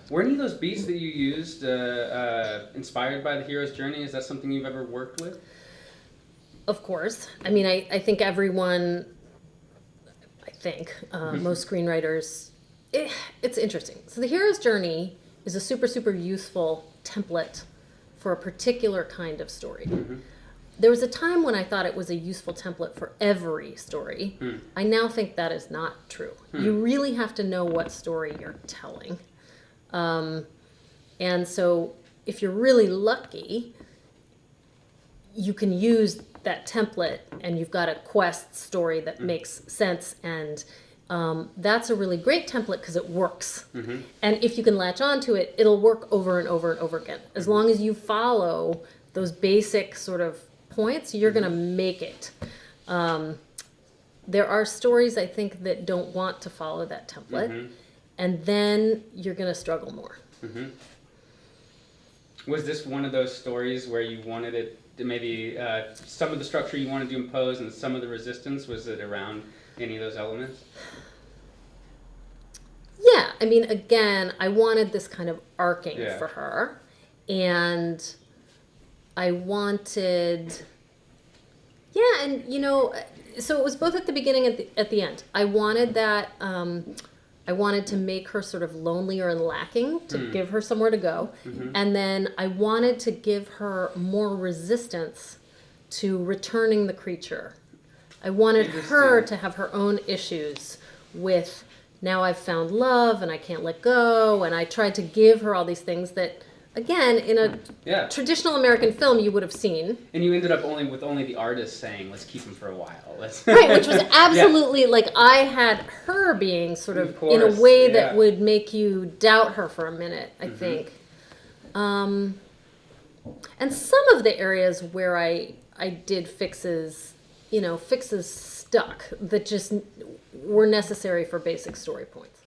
Were any of those beats that you used inspired by the hero's journey? Is that something you've ever worked with? Of course. I mean, I think everyone, most screenwriters, it's interesting. So the hero's journey is a super, super useful template for a particular kind of story. There was a time when I thought it was a useful template for every story. I now think that is not true. You really have to know what story you're telling. And so if you're really lucky, you can use that template and you've got a quest story that makes sense, and that's a really great template because it works. And if you can latch onto it, it'll work over and over and over again. As long as you follow those basic sort of points, you're going to make it. There are stories, I think, that don't want to follow that template, and then you're going to struggle more. Was this one of those stories where you wanted it to maybe some of the structure you wanted to impose and some of the resistance? Was it around any of those elements? Yeah, I mean, again, I wanted this kind of arcing Yeah. for her, and I wanted, and so it was both at the beginning and at the end. I wanted that. I wanted to make her sort of lonelier and lacking to give her somewhere to go, and then I wanted to give her more resistance to returning the creature. I wanted her to have her own issues with, now I've found love and I can't let go, and I tried to give her all these things that, again, in a traditional American film you would have seen. And you ended up only the artist saying, let's keep him for a while. Right, which was absolutely, like, I had her being sort of in a way that would make you doubt her for a minute, I think. And some of the areas where I did fixes stuck that just were necessary for basic story points.